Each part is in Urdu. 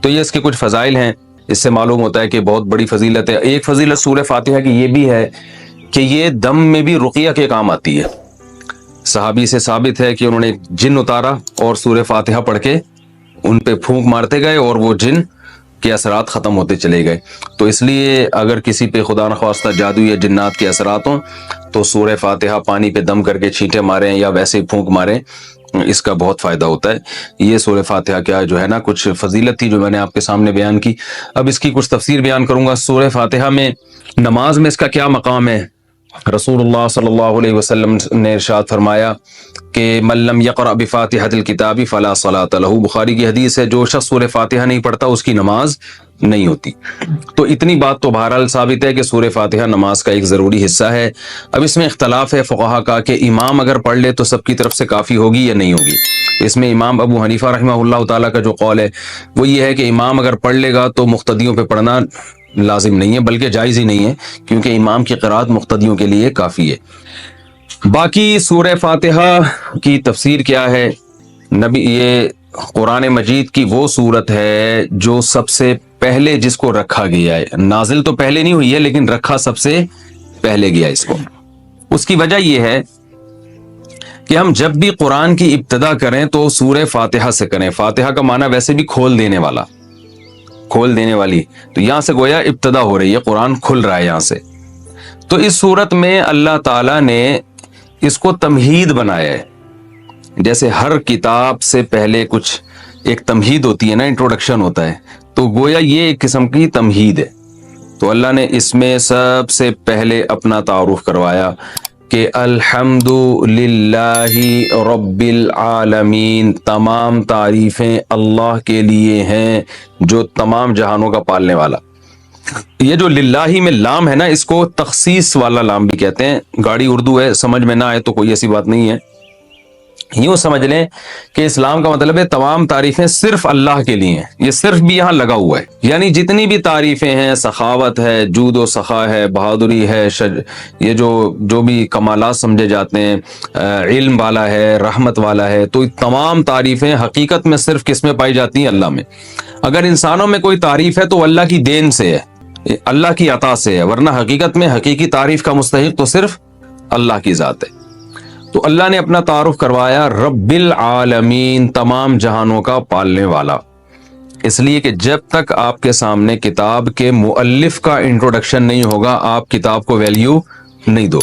تو یہ اس کے کچھ فضائل ہیں، اس سے معلوم ہوتا ہے کہ بہت بڑی فضیلت ہے۔ ایک فضیلت سورہ فاتحہ کی یہ بھی ہے کہ یہ دم میں بھی رقیہ کے کام آتی ہے۔ صحابی سے ثابت ہے کہ انہوں نے جن اتارا اور سورہ فاتحہ پڑھ کے ان پہ پھونک مارتے گئے اور وہ جن کے اثرات ختم ہوتے چلے گئے۔ تو اس لیے اگر کسی پہ خدا نخواستہ جادو یا جنات کے اثرات ہوں تو سورہ فاتحہ پانی پہ دم کر کے چھینٹے ماریں یا ویسے ہی پھونک ماریں، اس کا بہت فائدہ ہوتا ہے۔ یہ سورہ فاتحہ کیا جو ہے نا کچھ فضیلت تھی جو میں نے آپ کے سامنے بیان کی۔ اب اس کی کچھ تفسیر بیان کروں گا۔ سورہ فاتحہ میں نماز میں اس کا کیا مقام ہے؟ رسول اللہ صلی اللہ علیہ وسلم نے ارشاد فرمایا کہ من لم یقرأ بفاتحۃ الکتاب فلا صلاۃ لہ، بخاری کی حدیث ہے، جو شخص سورہ فاتحہ نہیں پڑھتا اس کی نماز نہیں ہوتی۔ تو اتنی بات تو بہرحال ثابت ہے کہ سورہ فاتحہ نماز کا ایک ضروری حصہ ہے۔ اب اس میں اختلاف ہے فقہا کا کہ امام اگر پڑھ لے تو سب کی طرف سے کافی ہوگی یا نہیں ہوگی۔ اس میں امام ابو حنیفہ رحمہ اللہ تعالیٰ کا جو قول ہے وہ یہ ہے کہ امام اگر پڑھ لے گا تو مقتدیوں پہ پڑھنا لازم نہیں ہے، بلکہ جائز ہی نہیں ہے، کیونکہ امام کی قرات مقتدیوں کے لیے کافی ہے۔ باقی سورہ فاتحہ کی تفسیر کیا ہے؟ نبی، یہ قرآن مجید کی وہ سورت ہے جو سب سے پہلے جس کو رکھا گیا ہے، نازل تو پہلے نہیں ہوئی ہے لیکن رکھا سب سے پہلے گیا اس کو۔ اس کی وجہ یہ ہے کہ ہم جب بھی قرآن کی ابتدا کریں تو سورہ فاتحہ سے کریں۔ فاتحہ کا معنی ویسے بھی کھول دینے والا، کھول دینے والی، تو یہاں سے گویا ابتدا ہو رہی ہے، قرآن کھل رہا ہے یہاں سے۔ تو اس صورت میں اللہ تعالیٰ نے اس کو تمہید بنایا ہے۔ جیسے ہر کتاب سے پہلے کچھ ایک تمہید ہوتی ہے نا، انٹروڈکشن ہوتا ہے، تو گویا یہ ایک قسم کی تمہید ہے۔ تو اللہ نے اس میں سب سے پہلے اپنا تعارف کروایا کہ الحمد للہ رب العالمین، تمام تعریفیں اللہ کے لیے ہیں جو تمام جہانوں کا پالنے والا۔ یہ جو للہ میں لام ہے نا، اس کو تخصیص والا لام بھی کہتے ہیں۔ گاڑی اردو ہے، سمجھ میں نہ آئے تو کوئی ایسی بات نہیں ہے، یوں سمجھ لیں کہ اسلام کا مطلب ہے تمام تعریفیں صرف اللہ کے لیے ہیں۔ یہ صرف بھی یہاں لگا ہوا ہے، یعنی جتنی بھی تعریفیں ہیں، سخاوت ہے، جود و سخا ہے، بہادری ہے، یہ جو بھی کمالات سمجھے جاتے ہیں، علم والا ہے، رحمت والا ہے، تو تمام تعریفیں حقیقت میں صرف کس میں پائی جاتی ہیں؟ اللہ میں۔ اگر انسانوں میں کوئی تعریف ہے تو اللہ کی دین سے ہے، اللہ کی عطا سے ہے، ورنہ حقیقت میں حقیقی تعریف کا مستحق تو صرف اللہ کی ذات ہے۔ تو اللہ نے اپنا تعارف کروایا رب العالمین، تمام جہانوں کا پالنے والا، اس لیے کہ جب تک آپ کے سامنے کتاب کے مؤلف کا انٹروڈکشن نہیں ہوگا آپ کتاب کو ویلیو نہیں دو۔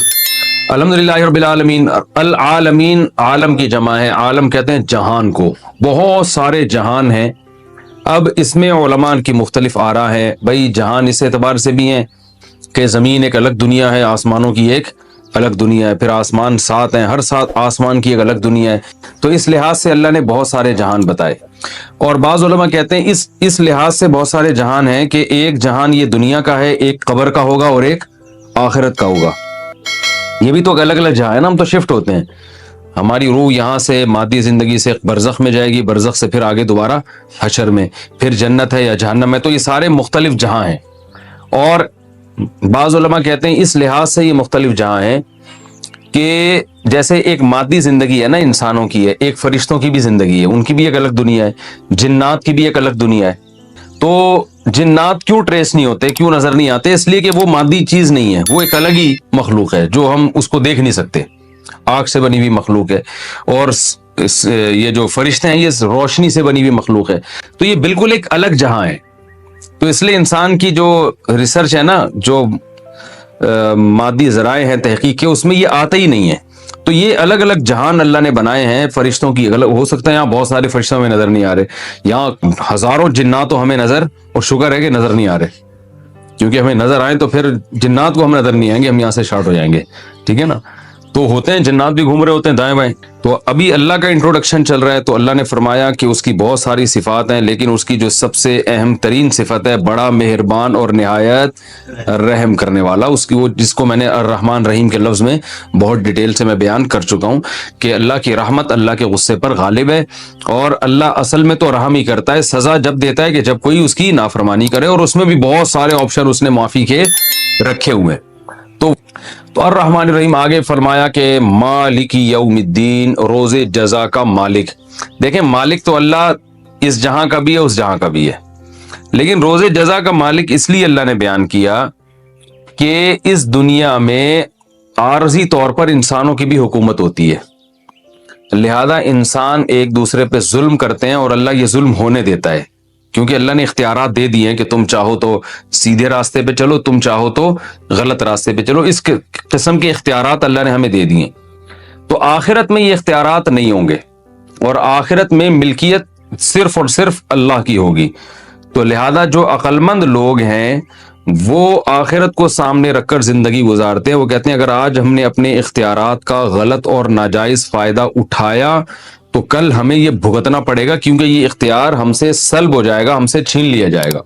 الحمدللہ رب العالمین، العالمین عالم کی جمع ہے، عالم کہتے ہیں جہان کو، بہت سارے جہان ہیں۔ اب اس میں علماء کی مختلف آراء ہیں، بھئی جہان اس اعتبار سے بھی ہیں کہ زمین ایک الگ دنیا ہے، آسمانوں کی ایک الگ دنیا ہے، پھر آسمان 7 ہیں، ہر 7 آسمان کی ایک الگ دنیا ہے، تو اس لحاظ سے اللہ نے بہت سارے جہان بتائے۔ اور بعض علماء کہتے ہیں اس لحاظ سے بہت سارے جہان ہیں کہ ایک جہان یہ دنیا کا ہے، ایک قبر کا ہوگا اور ایک آخرت کا ہوگا۔ یہ بھی تو الگ الگ جہاں ہے نا، ہم تو شفٹ ہوتے ہیں، ہماری روح یہاں سے مادی زندگی سے برزخ میں جائے گی، برزخ سے پھر آگے دوبارہ حشر میں، پھر جنت ہے یا جہنم ہے، تو یہ سارے مختلف جہاں ہیں۔ اور بعض علماء کہتے ہیں اس لحاظ سے یہ مختلف جہاں ہیں کہ جیسے ایک مادی زندگی ہے نا انسانوں کی ہے، ایک فرشتوں کی بھی زندگی ہے، ان کی بھی ایک الگ دنیا ہے، جنات کی بھی ایک الگ دنیا ہے۔ تو جنات کیوں ٹریس نہیں ہوتے، کیوں نظر نہیں آتے؟ اس لیے کہ وہ مادی چیز نہیں ہے، وہ ایک الگ ہی مخلوق ہے جو ہم اس کو دیکھ نہیں سکتے، آگ سے بنی ہوئی مخلوق ہے۔ اور یہ جو فرشتے ہیں یہ روشنی سے بنی ہوئی مخلوق ہے، تو یہ بالکل ایک الگ جہاں ہے۔ تو اس لیے انسان کی جو ریسرچ ہے نا، جو مادی ذرائع ہیں تحقیق کے، اس میں یہ آتا ہی نہیں ہے۔ تو یہ الگ الگ جہان اللہ نے بنائے ہیں فرشتوں کی۔ ہو سکتا ہے یہاں بہت سارے فرشتوں میں نظر نہیں آ رہے، یہاں ہزاروں جنات ہمیں نظر، اور شکر ہے کہ نظر نہیں آ رہے، کیونکہ ہمیں نظر آئے تو پھر جنات کو ہم نظر نہیں آئیں گے، ہم یہاں سے شارٹ ہو جائیں گے، ٹھیک ہے نا۔ تو ہوتے ہیں جنات بھی گھوم رہے ہوتے ہیں دائیں بائیں۔ تو ابھی اللہ کا انٹروڈکشن چل رہا ہے، تو اللہ نے فرمایا کہ اس کی بہت ساری صفات ہیں، لیکن اس کی جو سب سے اہم ترین صفت ہے، بڑا مہربان اور نہایت رحم کرنے والا، اس کی وہ جس کو میں نے الرحمن رحیم کے لفظ میں بہت ڈیٹیل سے میں بیان کر چکا ہوں کہ اللہ کی رحمت اللہ کے غصے پر غالب ہے، اور اللہ اصل میں تو رحم ہی کرتا ہے، سزا جب دیتا ہے کہ جب کوئی اس کی نافرمانی کرے، اور اس میں بھی بہت سارے آپشن اس نے معافی کے رکھے ہوئے۔ تو الرحمن الرحیم آگے فرمایا کہ مالک یوم الدین، روز جزا کا مالک۔ دیکھیں مالک تو اللہ اس جہاں کا بھی ہے، اس جہاں کا بھی ہے۔ لیکن روز جزا کا مالک اس لیے اللہ نے بیان کیا کہ اس دنیا میں عارضی طور پر انسانوں کی بھی حکومت ہوتی ہے، لہذا انسان ایک دوسرے پہ ظلم کرتے ہیں اور اللہ یہ ظلم ہونے دیتا ہے، کیونکہ اللہ نے اختیارات دے دیے ہیں کہ تم چاہو تو سیدھے راستے پہ چلو، تم چاہو تو غلط راستے پہ چلو، اس قسم کے اختیارات اللہ نے ہمیں دے دیے۔ تو آخرت میں یہ اختیارات نہیں ہوں گے، اور آخرت میں ملکیت صرف اور صرف اللہ کی ہوگی۔ تو لہذا جو عقل مند لوگ ہیں وہ آخرت کو سامنے رکھ کر زندگی گزارتے ہیں، وہ کہتے ہیں اگر آج ہم نے اپنے اختیارات کا غلط اور ناجائز فائدہ اٹھایا تو کل ہمیں یہ بھگتنا پڑے گا، کیونکہ یہ اختیار ہم سے سلب ہو جائے گا، ہم سے چھین لیا جائے گا۔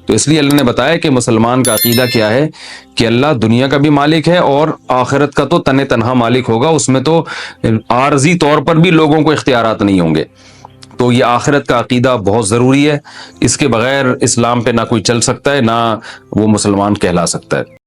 تو اس لیے اللہ نے بتایا کہ مسلمان کا عقیدہ کیا ہے کہ اللہ دنیا کا بھی مالک ہے اور آخرت کا تو تن تنہا مالک ہوگا، اس میں تو عارضی طور پر بھی لوگوں کو اختیارات نہیں ہوں گے۔ تو یہ آخرت کا عقیدہ بہت ضروری ہے، اس کے بغیر اسلام پہ نہ کوئی چل سکتا ہے، نہ وہ مسلمان کہلا سکتا ہے۔